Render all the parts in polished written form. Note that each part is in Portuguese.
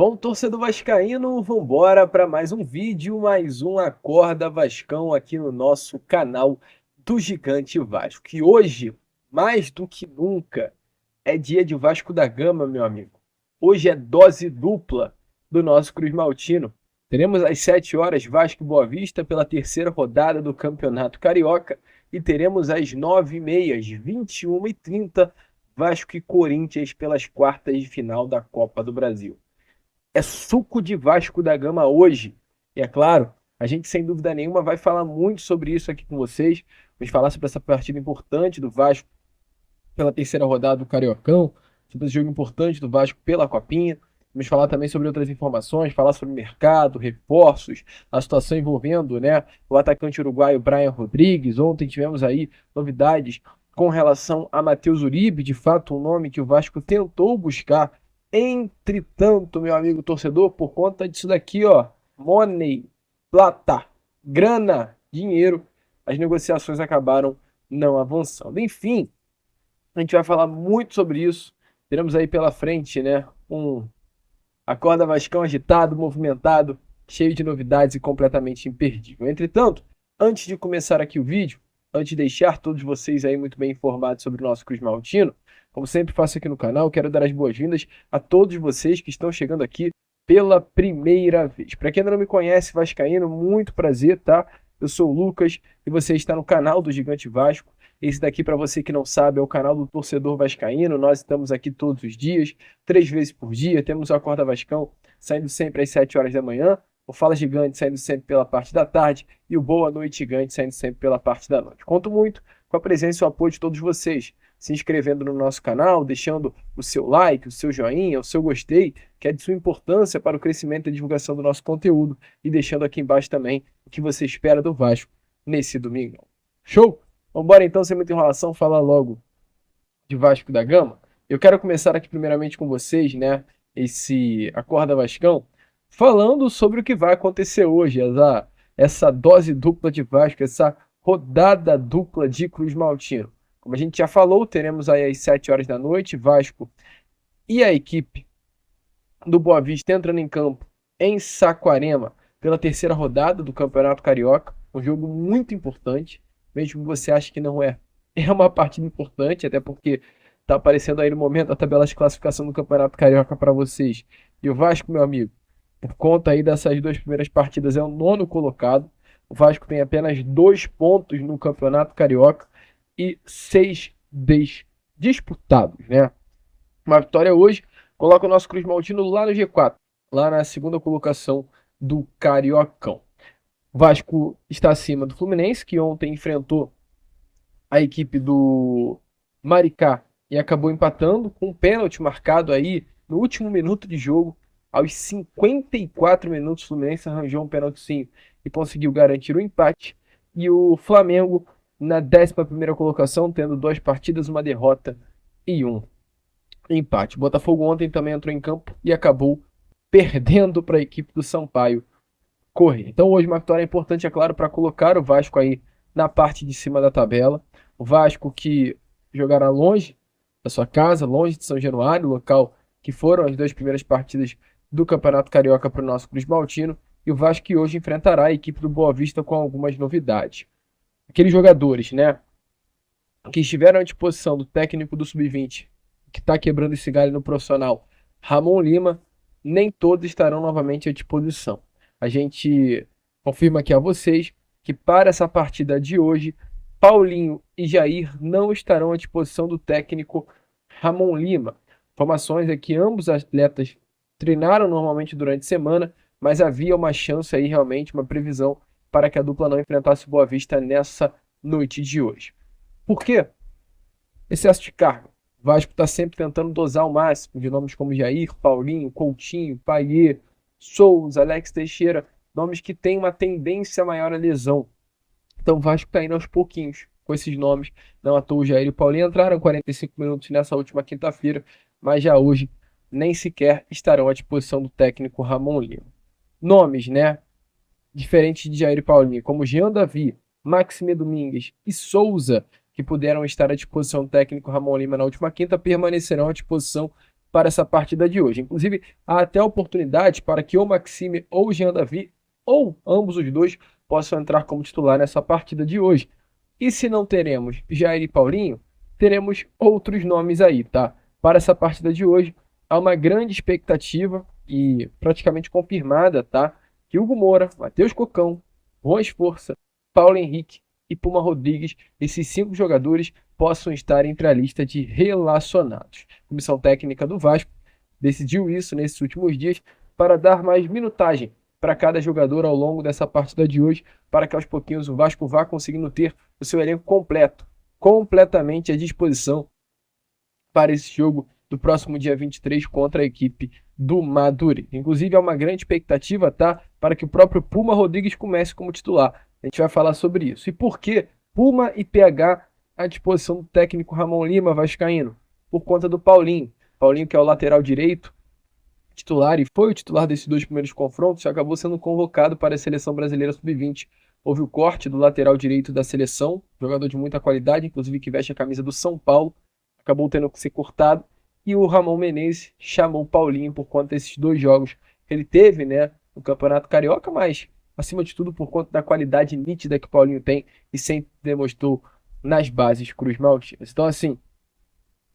Bom, torcedor vascaíno, vambora para mais um vídeo, mais um Acorda Vascão aqui no nosso canal do Gigante Vasco. Que hoje, mais do que nunca, é dia de Vasco da Gama, meu amigo. Hoje é dose dupla do nosso Cruz Maltino. Teremos às 7 horas Vasco e Boa Vista pela terceira rodada do Campeonato Carioca e teremos às 9h30, às 21h30, Vasco e Corinthians pelas quartas de final da Copa do Brasil. É suco de Vasco da Gama hoje. E é claro, a gente sem dúvida nenhuma vai falar muito sobre isso aqui com vocês. Vamos falar sobre essa partida importante do Vasco pela terceira rodada do Cariocão, sobre esse jogo importante do Vasco pela Copinha. Vamos falar também sobre outras informações, falar sobre o mercado, reforços, a situação envolvendo, o atacante uruguaio Brian Rodrigues. Ontem tivemos aí novidades com relação a Matheus Uribe, de fato um nome que o Vasco tentou buscar. Entretanto, meu amigo torcedor, por conta disso daqui, ó, money, plata, grana, dinheiro, as negociações acabaram não avançando. Enfim, a gente vai falar muito sobre isso. Teremos aí pela frente, um Acorda Vascão agitado, movimentado, cheio de novidades e completamente imperdível. Entretanto, antes de começar aqui o vídeo, antes de deixar todos vocês aí muito bem informados sobre o nosso Cruz Maltino, como sempre faço aqui no canal, quero dar as boas-vindas a todos vocês que estão chegando aqui pela primeira vez. Para quem ainda não me conhece, vascaíno, muito prazer, tá? Eu sou o Lucas e você está no canal do Gigante Vasco. Esse daqui, para você que não sabe, é o canal do torcedor vascaíno. Nós estamos aqui todos os dias, 3 vezes por dia. Temos o Acorda Vascão saindo sempre às 7 horas da manhã, o Fala Gigante saindo sempre pela parte da tarde e o Boa Noite Gigante saindo sempre pela parte da noite. Conto muito com a presença e o apoio de todos vocês, se inscrevendo no nosso canal, deixando o seu like, o seu joinha, o seu gostei, que é de sua importância para o crescimento e divulgação do nosso conteúdo, e deixando aqui embaixo também o que você espera do Vasco nesse domingo. Show? Vambora então, sem muita enrolação, falar logo de Vasco da Gama. Eu quero começar aqui primeiramente com vocês, esse Acorda Vascão, falando sobre o que vai acontecer hoje, essa dose dupla de Vasco, essa rodada dupla de Cruz Maltino. Como a gente já falou, teremos aí às 7 horas da noite, Vasco e a equipe do Boa Vista entrando em campo em Saquarema pela terceira rodada do Campeonato Carioca. Um jogo muito importante, mesmo que você ache que não é. É uma partida importante, até porque está aparecendo aí no momento a tabela de classificação do Campeonato Carioca para vocês. E o Vasco, meu amigo, por conta aí dessas duas primeiras partidas, é o 9º colocado. O Vasco tem apenas 2 pontos no Campeonato Carioca e 6 disputados, né? Uma vitória hoje coloca o nosso Cruz Maltino lá no G4, lá na segunda colocação do Cariocão. O Vasco está acima do Fluminense, que ontem enfrentou a equipe do Maricá e acabou empatando com um pênalti marcado aí no último minuto de jogo. Aos 54 minutos, o Fluminense arranjou um pênaltizinho e conseguiu garantir o empate. E o Flamengo na 11ª colocação, tendo 2 partidas, uma derrota e um empate. O Botafogo ontem também entrou em campo e acabou perdendo para a equipe do Sampaio Corrêa. Então hoje uma vitória importante, é claro, para colocar o Vasco aí na parte de cima da tabela. O Vasco que jogará longe da sua casa, longe de São Januário, local que foram as 2 primeiras partidas do Campeonato Carioca para o nosso Cruz Maltino. E o Vasco que hoje enfrentará a equipe do Boa Vista com algumas novidades. Aqueles jogadores, que estiveram à disposição do técnico do Sub-20, que está quebrando esse galho no profissional, Ramon Lima, nem todos estarão novamente à disposição. A gente confirma aqui a vocês que para essa partida de hoje, Paulinho e Jair não estarão à disposição do técnico Ramon Lima. Informações é que ambos atletas treinaram normalmente durante a semana, mas havia uma chance aí, realmente, uma previsão para que a dupla não enfrentasse o Boa Vista nessa noite de hoje. Por quê? Excesso de carga. O Vasco está sempre tentando dosar o máximo de nomes como Jair, Paulinho, Coutinho, Paier, Souza, Alex Teixeira, nomes que têm uma tendência maior à lesão. Então o Vasco está indo aos pouquinhos com esses nomes. Não à toa o Jair e o Paulinho entraram 45 minutos nessa última quinta-feira, mas já hoje nem sequer estarão à disposição do técnico Ramon Lima. Nomes, diferentes de Jair e Paulinho, como Jean Davi, Maxime Domingues e Souza, que puderam estar à disposição do técnico Ramon Lima na última quinta, permanecerão à disposição para essa partida de hoje. Inclusive, há até oportunidade para que ou Maxime ou Jean Davi, ou ambos os dois, possam entrar como titular nessa partida de hoje. E se não teremos Jair e Paulinho, teremos outros nomes aí, tá? Para essa partida de hoje, há uma grande expectativa e praticamente confirmada, tá? Que Hugo Moura, Matheus Cocão, Juan Esforça, Paulo Henrique e Puma Rodrigues, esses 5 jogadores, possam estar entre a lista de relacionados. A comissão técnica do Vasco decidiu isso nesses últimos dias para dar mais minutagem para cada jogador ao longo dessa partida de hoje, para que aos pouquinhos o Vasco vá conseguindo ter o seu elenco completo, completamente à disposição para esse jogo do próximo dia 23 contra a equipe do Madureira. Inclusive, há uma grande expectativa, tá, para que o próprio Puma Rodrigues comece como titular. A gente vai falar sobre isso. E por que Puma e PH à disposição do técnico Ramon Lima vascaíno? Por conta do Paulinho. Paulinho, que é o lateral direito, titular, e foi o titular desses 2 primeiros confrontos, acabou sendo convocado para a Seleção Brasileira Sub-20. Houve o corte do lateral direito da seleção, jogador de muita qualidade, inclusive que veste a camisa do São Paulo, acabou tendo que ser cortado, e o Ramon Menezes chamou o Paulinho por conta desses 2 jogos que ele teve, né, no Campeonato Carioca, mas acima de tudo por conta da qualidade nítida que o Paulinho tem e sempre demonstrou nas bases Cruz Maltinas. Então, assim,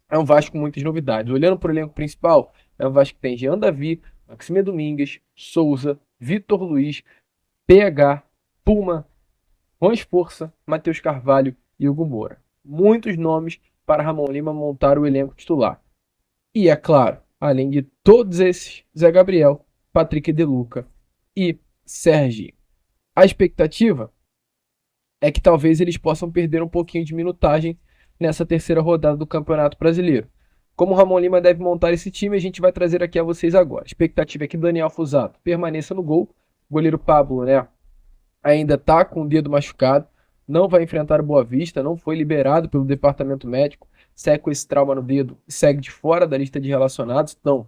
é um Vasco com muitas novidades. Olhando para o elenco principal, é um Vasco que tem Jean Davi, Maxime Domingues, Souza, Vitor Luiz, PH, Puma, Juan Esforça, Matheus Carvalho e Hugo Moura. Muitos nomes para Ramon Lima montar o elenco titular. E é claro, além de todos esses, Zé Gabriel, Patrick De Luca e Serginho. A expectativa é que talvez eles possam perder um pouquinho de minutagem nessa terceira rodada do Campeonato Brasileiro. Como o Ramon Lima deve montar esse time, a gente vai trazer aqui a vocês agora. A expectativa é que Daniel Fusato permaneça no gol. O goleiro Pablo, né, ainda está com o dedo machucado, não vai enfrentar o Boa Vista, não foi liberado pelo departamento médico, segue com esse trauma no dedo e segue de fora da lista de relacionados. Então,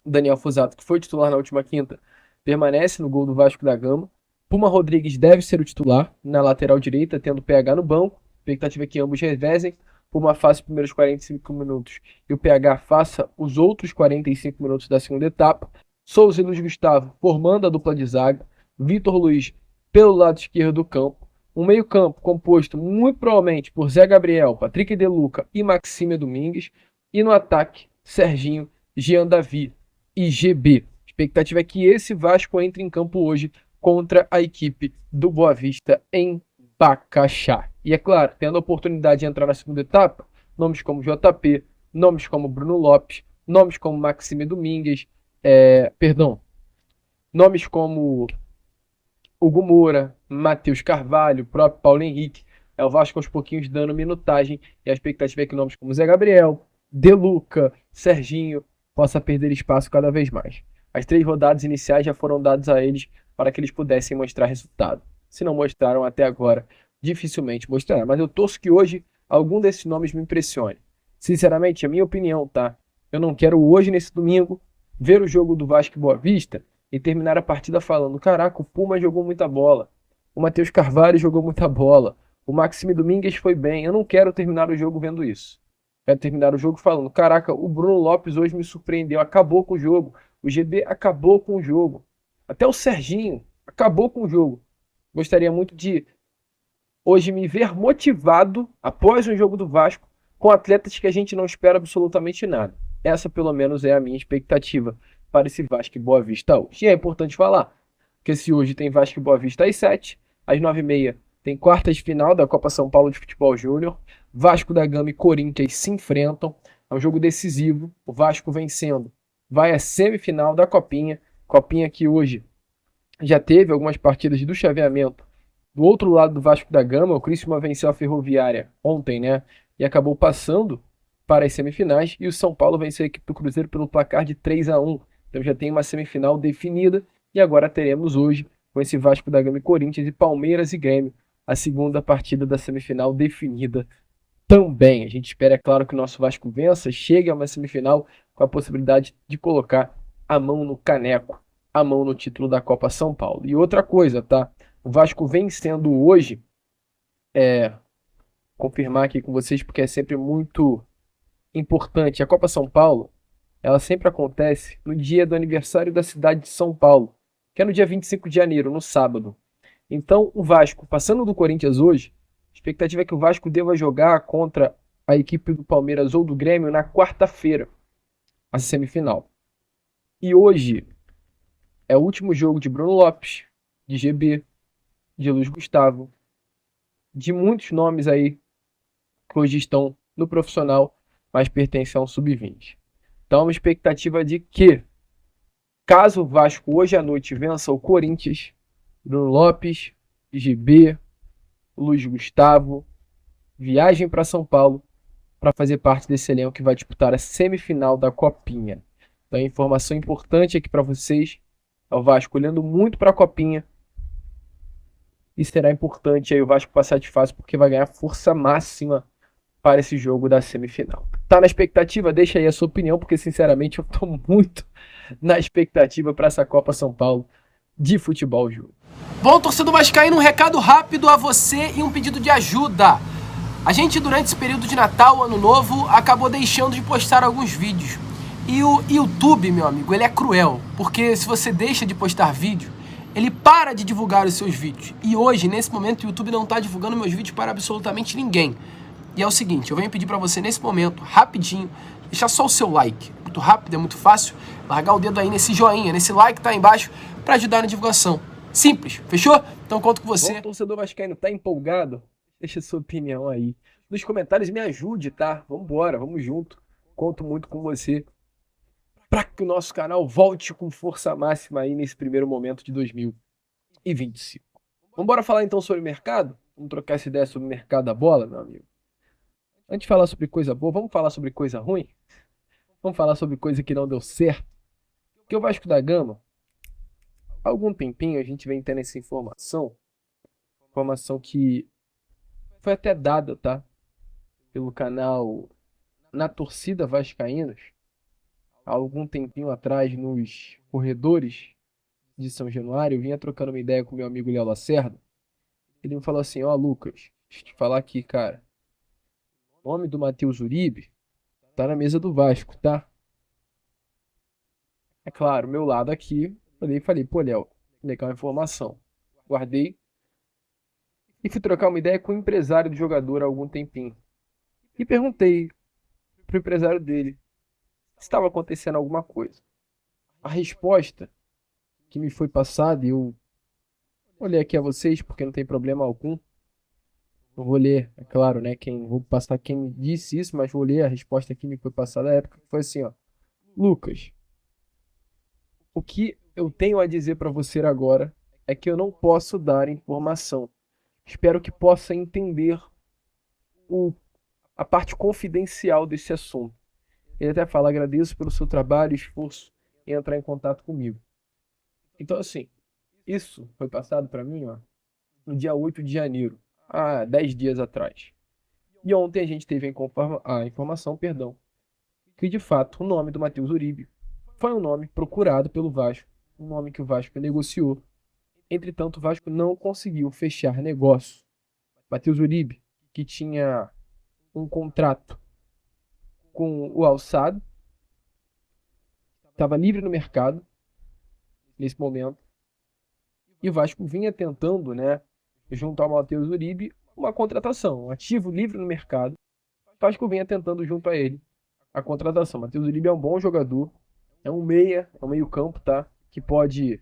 Daniel Fusato, que foi titular na última quinta, permanece no gol do Vasco da Gama. Puma Rodrigues deve ser o titular na lateral direita, tendo PH no banco. A expectativa é que ambos revezem. Puma faça os primeiros 45 minutos e o PH faça os outros 45 minutos da segunda etapa. Souza e Luiz Gustavo formando a dupla de zaga. Vitor Luiz pelo lado esquerdo do campo. Um meio-campo composto muito provavelmente por Zé Gabriel, Patrick De Luca e Maxime Domingues. E no ataque, Serginho, Jean Davi e GB. A expectativa é que esse Vasco entre em campo hoje contra a equipe do Boa Vista em Bacaxá. E é claro, tendo a oportunidade de entrar na segunda etapa, nomes como JP, nomes como Bruno Lopes, nomes como Maxime Domingues, nomes como Hugo Moura, Matheus Carvalho, o próprio Paulo Henrique. É o Vasco aos pouquinhos dando minutagem e a expectativa é que nomes como Zé Gabriel, De Luca, Serginho possa perder espaço cada vez mais. As 3 rodadas iniciais já foram dadas a eles para que eles pudessem mostrar resultado. Se não mostraram até agora, dificilmente mostrarão. Mas eu torço que hoje algum desses nomes me impressione. Sinceramente, é a minha opinião, tá? Eu não quero hoje, nesse domingo, ver o jogo do Vasco e Boa Vista e terminar a partida falando: caraca, o Puma jogou muita bola, o Matheus Carvalho jogou muita bola, o Maxime Domingues foi bem. Eu não quero terminar o jogo vendo isso. Quero terminar o jogo falando: caraca, o Bruno Lopes hoje me surpreendeu, acabou com o jogo. O GB acabou com o jogo. Até o Serginho acabou com o jogo. Gostaria muito de hoje me ver motivado após um jogo do Vasco com atletas que a gente não espera absolutamente nada. Essa pelo menos é a minha expectativa para esse Vasco e Boa Vista hoje. E é importante falar que se hoje tem Vasco e Boa Vista às 7, às 9h30 tem quartas de final da Copa São Paulo de Futebol Júnior. Vasco da Gama e Corinthians se enfrentam. É um jogo decisivo. O Vasco vencendo vai à semifinal da Copinha. Copinha que hoje já teve algumas partidas do chaveamento. Do outro lado do Vasco da Gama, o Criciúma venceu a Ferroviária ontem, né? E acabou passando para as semifinais. E o São Paulo venceu a equipe do Cruzeiro pelo placar de 3-1. Então já tem uma semifinal definida. E agora teremos hoje, com esse Vasco da Gama e Corinthians, e Palmeiras e Grêmio, a segunda partida da semifinal definida também. A gente espera, é claro, que o nosso Vasco vença, chegue a uma semifinal com a possibilidade de colocar a mão no caneco, a mão no título da Copa São Paulo. E outra coisa, tá? O Vasco vencendo hoje, confirmar aqui com vocês, porque é sempre muito importante. A Copa São Paulo, ela sempre acontece no dia do aniversário da cidade de São Paulo, que é no dia 25 de janeiro, no sábado. Então, o Vasco, passando do Corinthians hoje, a expectativa é que o Vasco deva jogar contra a equipe do Palmeiras ou do Grêmio na quarta-feira, a semifinal. E hoje é o último jogo de Bruno Lopes, de GB, de Luiz Gustavo, de muitos nomes aí que hoje estão no profissional, mas pertencem ao sub-20. Então, uma expectativa de que, caso o Vasco hoje à noite vença o Corinthians, Bruno Lopes, GB, Luiz Gustavo, viagem para São Paulo para fazer parte desse elenco que vai disputar a semifinal da Copinha. Então, informação importante aqui para vocês, é o Vasco olhando muito para a Copinha, e será importante aí o Vasco passar de fase porque vai ganhar força máxima para esse jogo da semifinal. Tá na expectativa? Deixa aí a sua opinião, porque sinceramente eu tô muito na expectativa para essa Copa São Paulo de futebol júnior. Bom, torcedor vascaíno, um recado rápido a você e um pedido de ajuda. A gente, durante esse período de Natal, Ano Novo, acabou deixando de postar alguns vídeos. E o YouTube, meu amigo, ele é cruel, porque se você deixa de postar vídeo, ele para de divulgar os seus vídeos. E hoje, nesse momento, o YouTube não está divulgando meus vídeos para absolutamente ninguém. E é o seguinte, eu venho pedir para você nesse momento, rapidinho, deixar só o seu like. Muito rápido, é muito fácil. Largar o dedo aí nesse joinha, nesse like que tá aí embaixo, para ajudar na divulgação. Simples, fechou? Então conto com você. Bom, torcedor vascaíno, tá empolgado? Deixa sua opinião aí. Nos comentários me ajude, tá? Vambora, vamos junto. Conto muito com você para que o nosso canal volte com força máxima aí nesse primeiro momento de 2025. Vambora falar então sobre o mercado? Vamos trocar essa ideia sobre o mercado da bola, meu amigo? Antes de falar sobre coisa boa, vamos falar sobre coisa ruim? Vamos falar sobre coisa que não deu certo? Porque o Vasco da Gama, há algum tempinho a gente vem tendo essa informação que foi até dada, tá? Pelo canal Na Torcida Vascaínos, há algum tempinho atrás, nos corredores de São Januário, eu vinha trocando uma ideia com meu amigo Léo Lacerda. Ele me falou assim, ó, Lucas, deixa eu te falar aqui, cara. O nome do Matheus Uribe tá na mesa do Vasco, tá? É claro, meu lado aqui, falei, pô, Léo, legal a informação. Guardei e fui trocar uma ideia com o empresário do jogador há algum tempinho. E perguntei pro empresário dele se estava acontecendo alguma coisa. A resposta que me foi passada, e eu olhei aqui a vocês, porque não tem problema algum. Não vou ler, é claro, né? Vou passar quem me disse isso, mas vou ler a resposta que me foi passada na época, que foi assim, ó. Lucas, o que eu tenho a dizer para você agora é que eu não posso dar informação. Espero que possa entender a parte confidencial desse assunto. Ele até fala, agradeço pelo seu trabalho e esforço em entrar em contato comigo. Então, assim, isso foi passado para mim, ó, no dia 8 de janeiro, há 10 dias atrás. E ontem a gente teve a informação, que de fato o nome do Matheus Uribe foi um nome procurado pelo Vasco, um nome que o Vasco negociou. Entretanto, o Vasco não conseguiu fechar negócio. Matheus Uribe, que tinha um contrato com o Al-Sadd, estava livre no mercado nesse momento. E o Vasco vinha tentando, né, junto ao Matheus Uribe, uma contratação, um ativo livre no mercado. O Vasco vinha tentando junto a ele a contratação. Matheus Uribe é um bom jogador, é um meio-campo, tá? Que pode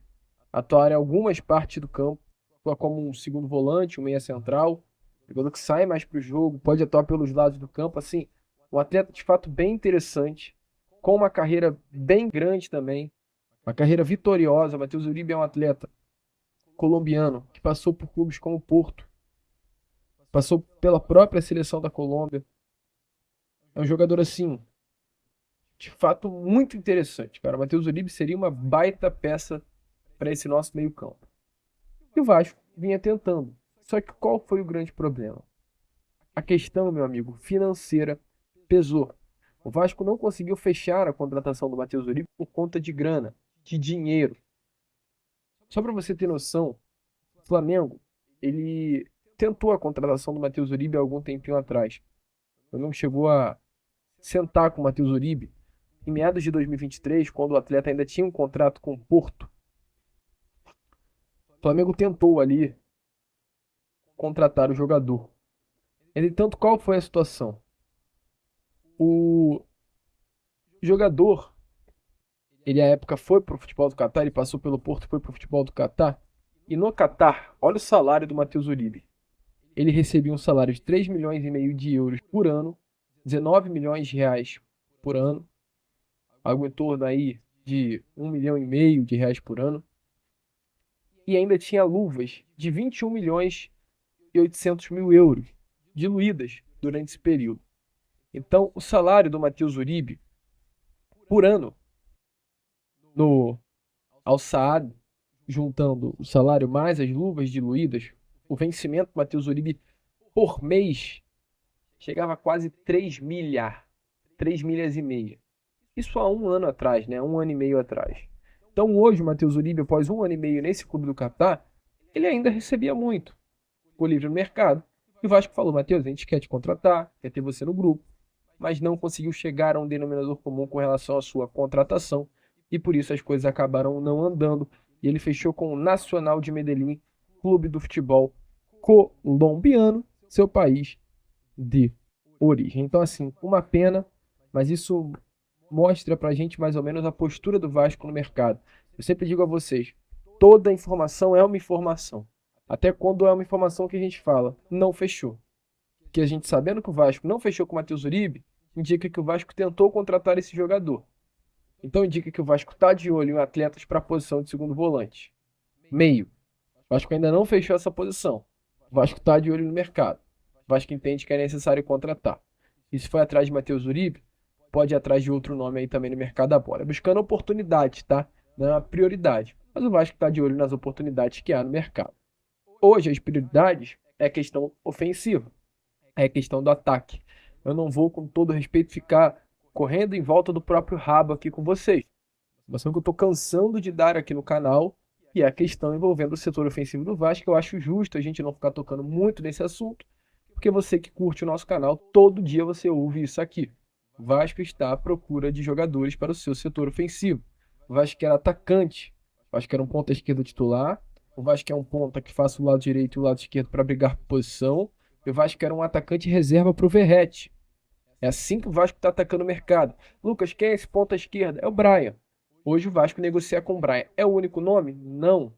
atuar em algumas partes do campo, atua como um segundo volante, um meia central, jogador que sai mais para o jogo, pode atuar pelos lados do campo, assim, um atleta de fato bem interessante, com uma carreira bem grande também, uma carreira vitoriosa. Matheus Uribe é um atleta colombiano que passou por clubes como o Porto, passou pela própria seleção da Colômbia. É um jogador assim, de fato muito interessante, cara. O Matheus Uribe seria uma baita peça para esse nosso meio-campo. E o Vasco vinha tentando. Só que qual foi o grande problema? A questão, meu amigo, financeira pesou. O Vasco não conseguiu fechar a contratação do Matheus Uribe por conta de grana, de dinheiro. Só para você ter noção, o Flamengo, ele tentou a contratação do Matheus Uribe há algum tempinho atrás. O Flamengo chegou a sentar com o Matheus Uribe, em meados de 2023, quando o atleta ainda tinha um contrato com o Porto, o Flamengo tentou ali contratar o jogador. Entretanto, qual foi a situação? O jogador, ele à época foi para o futebol do Catar, ele passou pelo Porto e foi para o futebol do Catar. E no Catar, olha o salário do Matheus Uribe. Ele recebia um salário de 3 milhões e meio de euros por ano, 19 milhões de reais por ano, algo em torno aí de 1 milhão e meio de reais por ano. E ainda tinha luvas de 21 milhões e 800 mil euros diluídas durante esse período. Então, o salário do Matheus Uribe por ano no Al Saad, juntando o salário mais as luvas diluídas, o vencimento do Matheus Uribe por mês chegava a quase 3 milhas e meia. Isso há um ano atrás, né? Um ano e meio atrás. Então hoje o Matheus Uribe, após um ano e meio nesse clube do Catar, ele ainda recebia muito. Ficou livre no mercado. E o Vasco falou: Matheus, a gente quer te contratar, quer ter você no grupo, mas não conseguiu chegar a um denominador comum com relação à sua contratação. E por isso as coisas acabaram não andando. E ele fechou com o Nacional de Medellín, clube do futebol colombiano, seu país de origem. Então, assim, uma pena, mas isso mostra pra gente mais ou menos a postura do Vasco no mercado. Eu sempre digo a vocês, toda informação é uma informação. Até quando é uma informação que a gente fala, não fechou. Que a gente sabendo que o Vasco não fechou com o Matheus Uribe, indica que o Vasco tentou contratar esse jogador. Então indica que o Vasco está de olho em atletas para a posição de segundo volante. Meio. O Vasco ainda não fechou essa posição. O Vasco está de olho no mercado. O Vasco entende que é necessário contratar. E se foi atrás de Matheus Uribe, pode ir atrás de outro nome aí também no mercado da bola. Buscando oportunidade, tá? Não é uma prioridade. Mas o Vasco está de olho nas oportunidades que há no mercado. Hoje as prioridades é a questão ofensiva. É a questão do ataque. Eu não vou, com todo respeito, ficar correndo em volta do próprio rabo aqui com vocês. Informação que eu estou cansando de dar aqui no canal, e é a questão envolvendo o setor ofensivo do Vasco. Eu acho justo a gente não ficar tocando muito nesse assunto, porque você que curte o nosso canal, todo dia você ouve isso aqui. O Vasco está à procura de jogadores para o seu setor ofensivo. O Vasco quer atacante. O Vasco quer um ponta esquerda titular. O Vasco quer um ponta que faça o lado direito e o lado esquerdo para brigar por posição. E o Vasco quer um atacante reserva para o Verratti. É assim que o Vasco está atacando o mercado. Lucas, quem é esse ponta esquerda? É o Brian. Hoje o Vasco negocia com o Brian. É o único nome? Não.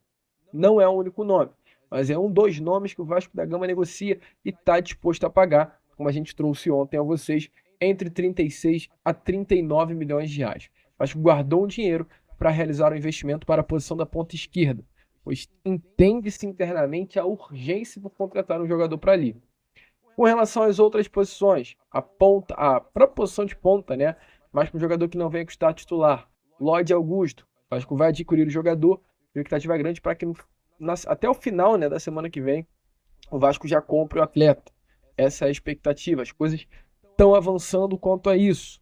Não é o único nome. Mas é um dos nomes que o Vasco da Gama negocia e está disposto a pagar, como a gente trouxe ontem a vocês, entre 36 a 39 milhões de reais. O Vasco guardou um dinheiro para realizar o investimento para a posição da ponta esquerda, pois entende-se internamente a urgência por contratar um jogador para ali. Com relação às outras posições, a própria posição de ponta, né? Mas para um jogador que não venha custar titular, Lloyd Augusto, o Vasco vai adquirir o jogador, a expectativa é grande para que até o final, né, da semana que vem, o Vasco já compre o atleta. Essa é a expectativa. As coisas estão avançando quanto a isso.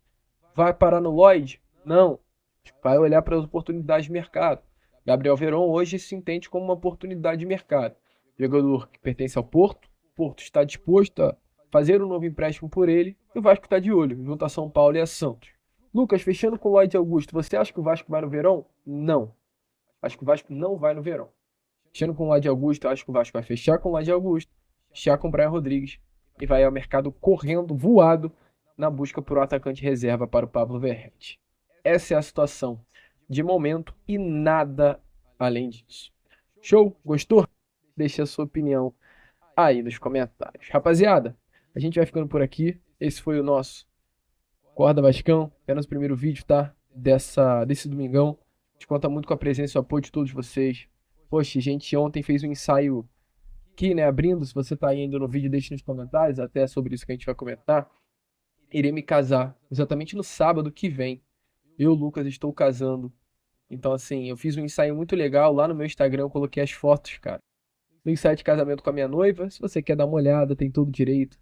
Vai parar no Lloyd? Não. Vai olhar para as oportunidades de mercado. Gabriel Veron hoje se entende como uma oportunidade de mercado. Jogador que pertence ao Porto. O Porto está disposto a fazer um novo empréstimo por ele. E o Vasco está de olho, junto a São Paulo e a Santos. Lucas, fechando com o Lloyd Augusto, você acha que o Vasco vai no Verón? Não. Acho que o Vasco não vai no Verón. Fechando com o Lloyd Augusto, acho que o Vasco vai fechar com o Lloyd Augusto, fechar com o Brian Rodrigues e vai ao mercado correndo, voado, na busca por um atacante reserva para o Pablo Verratti. Essa é a situação de momento e nada além disso. Show? Gostou? Deixe a sua opinião aí nos comentários. Rapaziada, a gente vai ficando por aqui. Esse foi o nosso Corda Vascão. Apenas o primeiro vídeo, tá? Desse domingão. A gente conta muito com a presença e o apoio de todos vocês. Poxa, a gente ontem fez um ensaio aqui, né? Abrindo. Se você tá aí ainda no vídeo, deixe nos comentários. Até sobre isso que a gente vai comentar. Irei me casar exatamente no sábado que vem. Eu, Lucas, estou casando. Então, assim, eu fiz um ensaio muito legal. Lá no meu Instagram eu coloquei as fotos, cara, do ensaio de casamento com a minha noiva. Se você quer dar uma olhada, tem todo direito.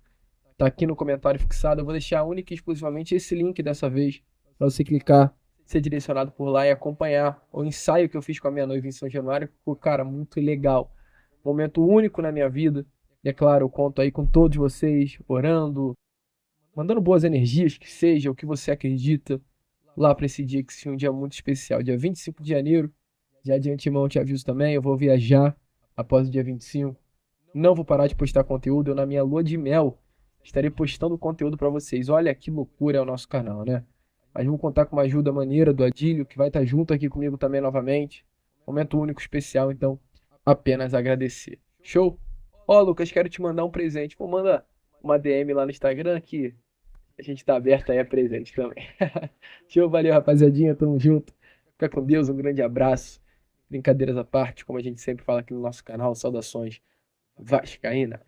Tá aqui no comentário fixado. Eu vou deixar única e exclusivamente esse link dessa vez, para você clicar, ser direcionado por lá e acompanhar o ensaio que eu fiz com a minha noiva em São Januário. Ficou, cara, muito legal. Momento único na minha vida. E é claro, eu conto aí com todos vocês, orando, mandando boas energias, que seja o que você acredita. lá para esse dia, que seja um dia muito especial, dia 25 de janeiro. Já de antemão eu te aviso também, eu vou viajar após o dia 25. Não vou parar de postar conteúdo, eu na minha lua de mel estarei postando conteúdo para vocês. Olha que loucura é o nosso canal, né? Mas vamos contar com uma ajuda maneira do Adílio, que vai estar junto aqui comigo também novamente. Momento único, especial, então apenas agradecer. Show? Ó, Lucas, quero te mandar um presente. Pô, manda uma DM lá no Instagram que a gente tá aberto aí a presente também. Show, valeu, rapaziadinha, tamo junto. Fica com Deus, um grande abraço. Brincadeiras à parte, como a gente sempre fala aqui no nosso canal, saudações vascaínas.